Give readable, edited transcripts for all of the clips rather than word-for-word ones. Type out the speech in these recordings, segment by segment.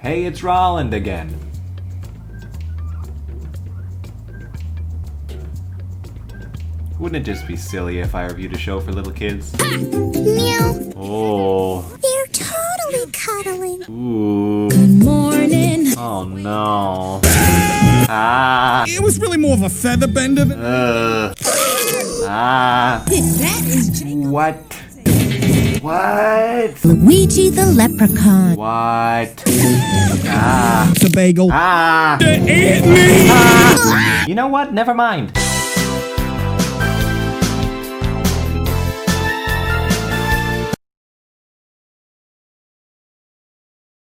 Hey, it's Roland again. Wouldn't it just be silly if I reviewed a show for little kids? Meow. Oh. They're totally cuddling. Ooh. Good morning. Oh no. Ah. It was really more of a feather bender. Ah. That is Jacob. What? What? Luigi the leprechaun. What? Ah. It's a bagel. Ah. Eat me! Ah. You know what? Never mind.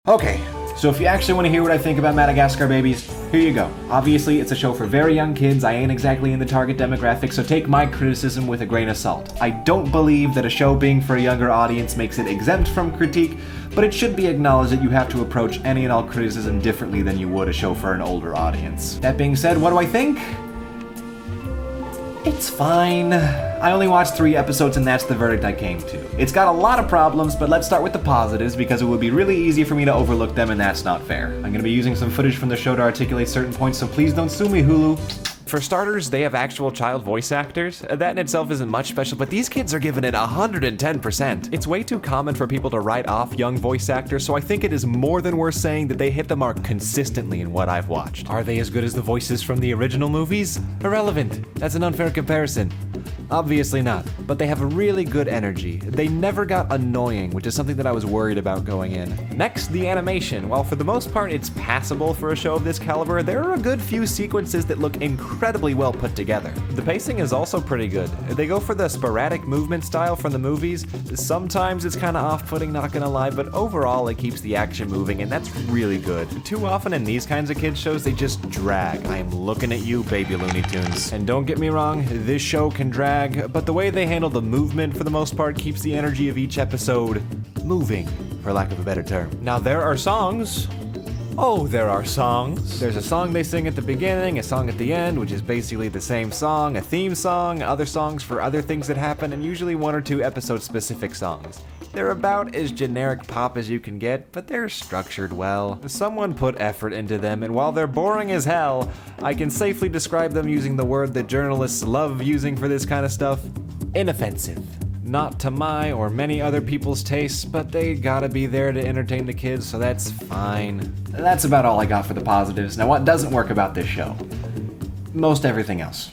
Okay, so if you actually want to hear what I think about Madagascar babies, here you go. Obviously, it's a show for very young kids. I ain't exactly in the target demographic, so take my criticism with a grain of salt. I don't believe that a show being for a younger audience makes it exempt from critique, but it should be acknowledged that you have to approach any and all criticism differently than you would a show for an older audience. That being said, what do I think? It's fine. I only watched 3 episodes and that's the verdict I came to. It's got a lot of problems, but let's start with the positives because it would be really easy for me to overlook them and that's not fair. I'm gonna be using some footage from the show to articulate certain points, so please don't sue me, Hulu. For starters, they have actual child voice actors. That in itself isn't much special, but these kids are giving it 110%. It's way too common for people to write off young voice actors, so I think it is more than worth saying that they hit the mark consistently in what I've watched. Are they as good as the voices from the original movies? Irrelevant. That's an unfair comparison. Obviously not, but they have a really good energy. They never got annoying, which is something that I was worried about going in. Next, the animation. While for the most part it's passable for a show of this caliber, there are a good few sequences that look incredibly well put together. The pacing is also pretty good. They go for the sporadic movement style from the movies. Sometimes it's kind of off-putting, not gonna lie, but overall it keeps the action moving, and that's really good. Too often in these kinds of kids shows, they just drag. I am looking at you, baby Looney Tunes. And don't get me wrong, this show can drag, but the way they handle the movement for the most part keeps the energy of each episode moving, for lack of a better term. Now there are songs. Oh, there are songs. There's a song they sing at the beginning, a song at the end, which is basically the same song, a theme song, other songs for other things that happen, and usually 1 or 2 episode-specific songs. They're about as generic pop as you can get, but they're structured well. Someone put effort into them, and while they're boring as hell, I can safely describe them using the word that journalists love using for this kind of stuff: inoffensive. Not to my or many other people's tastes, but they gotta be there to entertain the kids, so that's fine. That's about all I got for the positives. Now, what doesn't work about this show? Most everything else.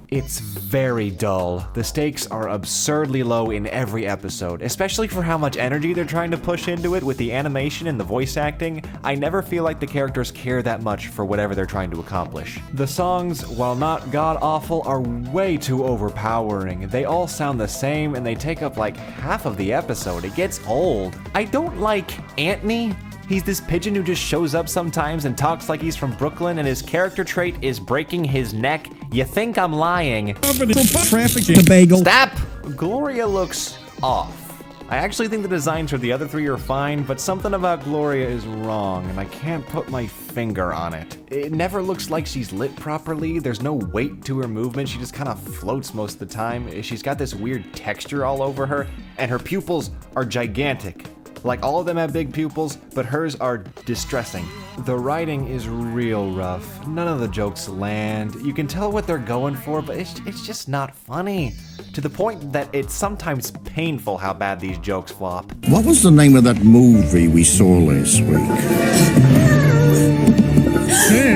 It's very dull. The stakes are absurdly low in every episode, especially for how much energy they're trying to push into it with the animation and the voice acting. I never feel like the characters care that much for whatever they're trying to accomplish. The songs, while not god-awful, are way too overpowering. They all sound the same and they take up like half of the episode. It gets old. I don't like Antony. He's this pigeon who just shows up sometimes and talks like he's from Brooklyn, and his character trait is breaking his neck. You think I'm lying. Traffic bagel. Stop! Gloria looks off. I actually think the designs for the other 3 are fine, but something about Gloria is wrong, and I can't put my finger on it. It never looks like she's lit properly. There's no weight to her movement. She just kind of floats most of the time. She's got this weird texture all over her, and her pupils are gigantic. Like, all of them have big pupils, but hers are distressing. The writing is real rough. None of the jokes land. You can tell what they're going for, but it's just not funny. To the point that it's sometimes painful how bad these jokes flop. What was the name of that movie we saw last week?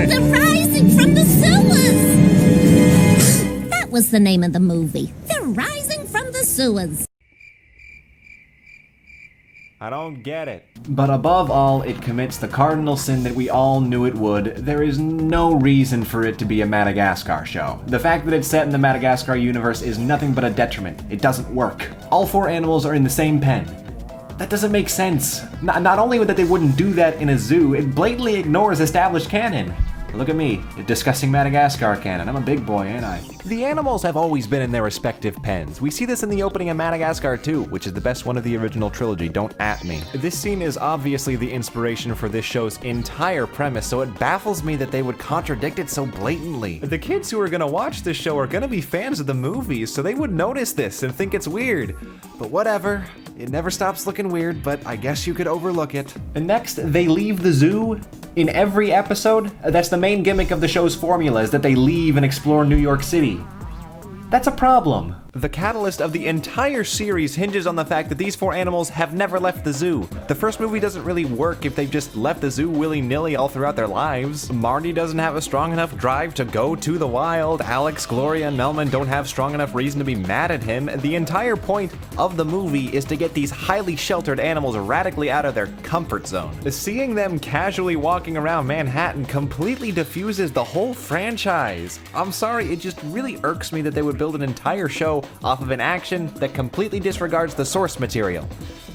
The Rising from the Sewers! That was the name of the movie. The Rising from the Sewers. I don't get it. But above all, it commits the cardinal sin that we all knew it would. There is no reason for it to be a Madagascar show. The fact that it's set in the Madagascar universe is nothing but a detriment. It doesn't work. All 4 animals are in the same pen. That doesn't make sense. Not only that they wouldn't do that in a zoo, it blatantly ignores established canon. Look at me, discussing Madagascar canon. I'm a big boy, ain't I? The animals have always been in their respective pens. We see this in the opening of Madagascar 2, which is the best one of the original trilogy, don't at me. This scene is obviously the inspiration for this show's entire premise, so it baffles me that they would contradict it so blatantly. The kids who are gonna watch this show are gonna be fans of the movies, so they would notice this and think it's weird. But whatever. It never stops looking weird, but I guess you could overlook it. And next, they leave the zoo. In every episode, that's the main gimmick of the show's formula, is that they leave and explore New York City. That's a problem. The catalyst of the entire series hinges on the fact that these four animals have never left the zoo. The first movie doesn't really work if they've just left the zoo willy-nilly all throughout their lives. Marty doesn't have a strong enough drive to go to the wild. Alex, Gloria, and Melman don't have strong enough reason to be mad at him. The entire point of the movie is to get these highly sheltered animals radically out of their comfort zone. Seeing them casually walking around Manhattan completely diffuses the whole franchise. I'm sorry, it just really irks me that they would build an entire show off of an action that completely disregards the source material.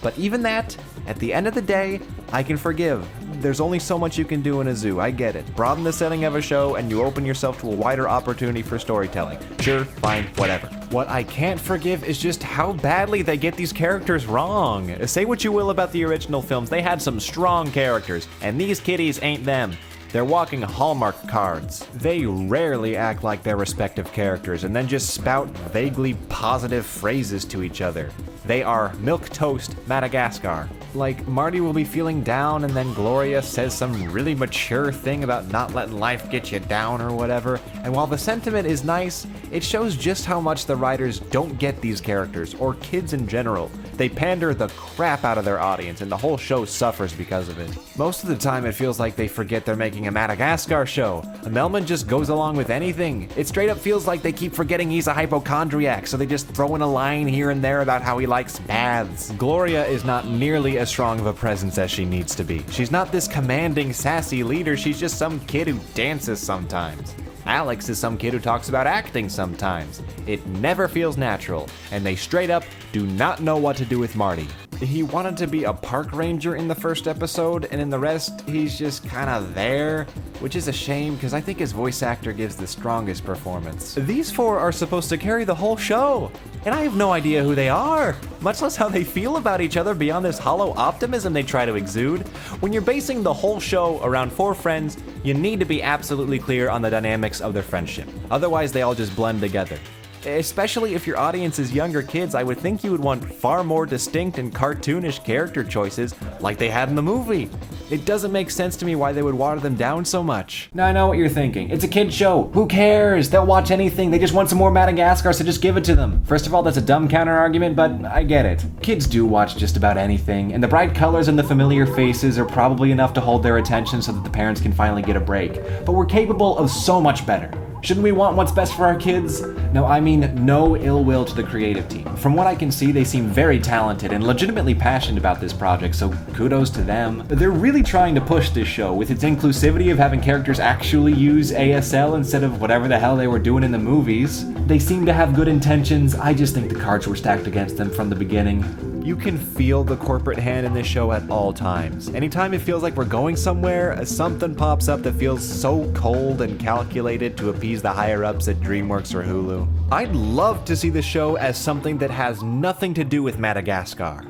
But even that, at the end of the day, I can forgive. There's only so much you can do in a zoo, I get it. Broaden the setting of a show and you open yourself to a wider opportunity for storytelling. Sure, fine, whatever. What I can't forgive is just how badly they get these characters wrong. Say what you will about the original films, they had some strong characters, and these kitties ain't them. They're walking Hallmark cards. They rarely act like their respective characters and then just spout vaguely positive phrases to each other. They are milquetoast Madagascar. Like, Marty will be feeling down and then Gloria says some really mature thing about not letting life get you down or whatever. And while the sentiment is nice, it shows just how much the writers don't get these characters, or kids in general. They pander the crap out of their audience and the whole show suffers because of it. Most of the time it feels like they forget they're making a Madagascar show. Melman just goes along with anything. It straight up feels like they keep forgetting he's a hypochondriac, so they just throw in a line here and there about how he likes baths. Gloria is not nearly as strong of a presence as she needs to be. She's not this commanding, sassy leader, she's just some kid who dances sometimes. Alex is some kid who talks about acting sometimes. It never feels natural, and they straight up do not know what to do with Marty. He wanted to be a park ranger in the first episode, and in the rest, he's just kinda there, which is a shame because I think his voice actor gives the strongest performance. These four are supposed to carry the whole show, and I have no idea who they are, much less how they feel about each other beyond this hollow optimism they try to exude. When you're basing the whole show around four friends, you need to be absolutely clear on the dynamics of their friendship. Otherwise, they all just blend together. Especially if your audience is younger kids, I would think you would want far more distinct and cartoonish character choices like they had in the movie. It doesn't make sense to me why they would water them down so much. Now I know what you're thinking. It's a kid's show. Who cares? They'll watch anything. They just want some more Madagascar, so just give it to them. First of all, that's a dumb counter argument, but I get it. Kids do watch just about anything, and the bright colors and the familiar faces are probably enough to hold their attention so that the parents can finally get a break. But we're capable of so much better. Shouldn't we want what's best for our kids? No, I mean no ill will to the creative team. From what I can see, they seem very talented and legitimately passionate about this project, so kudos to them. They're really trying to push this show with its inclusivity of having characters actually use ASL instead of whatever the hell they were doing in the movies. They seem to have good intentions, I just think the cards were stacked against them from the beginning. You can feel the corporate hand in this show at all times. Anytime it feels like we're going somewhere, something pops up that feels so cold and calculated to appease the higher-ups at Dreamworks or Hulu. I'd love to see the show as something that has nothing to do with Madagascar.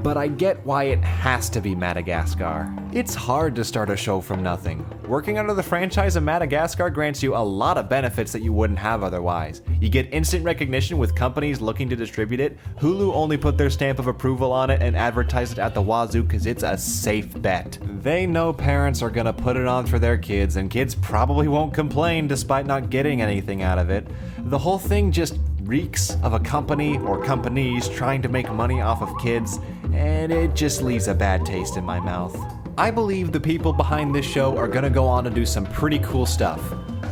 But I get why it has to be Madagascar. It's hard to start a show from nothing. Working under the franchise of Madagascar grants you a lot of benefits that you wouldn't have otherwise. You get instant recognition with companies looking to distribute it. Hulu only put their stamp of approval on it and advertised it at the wazoo because it's a safe bet. They know parents are gonna put it on for their kids, and kids probably won't complain despite not getting anything out of it. The whole thing just reeks of a company or companies trying to make money off of kids, and it just leaves a bad taste in my mouth. I believe the people behind this show are gonna go on to do some pretty cool stuff,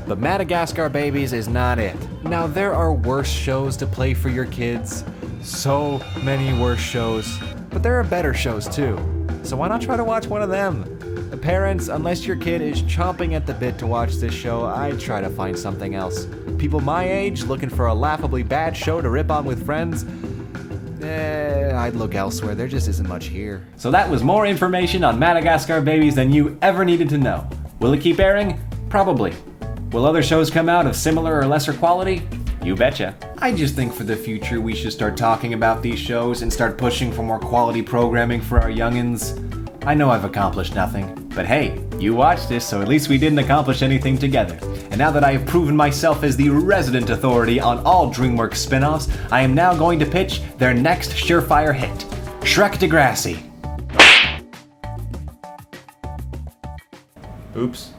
but Madagascar Babies is not it. Now, there are worse shows to play for your kids, so many worse shows, but there are better shows too, so why not try to watch one of them? Parents, unless your kid is chomping at the bit to watch this show, I'd try to find something else. People my age looking for a laughably bad show to rip on with friends, I'd look elsewhere. There just isn't much here. So that was more information on Madagascar Babies than you ever needed to know. Will it keep airing? Probably. Will other shows come out of similar or lesser quality? You betcha. I just think for the future we should start talking about these shows and start pushing for more quality programming for our youngins. I know I've accomplished nothing, but hey, you watched this, so at least we didn't accomplish anything together. And now that I have proven myself as the resident authority on all DreamWorks spin-offs, I am now going to pitch their next surefire hit, Shrek Degrassi. Oops.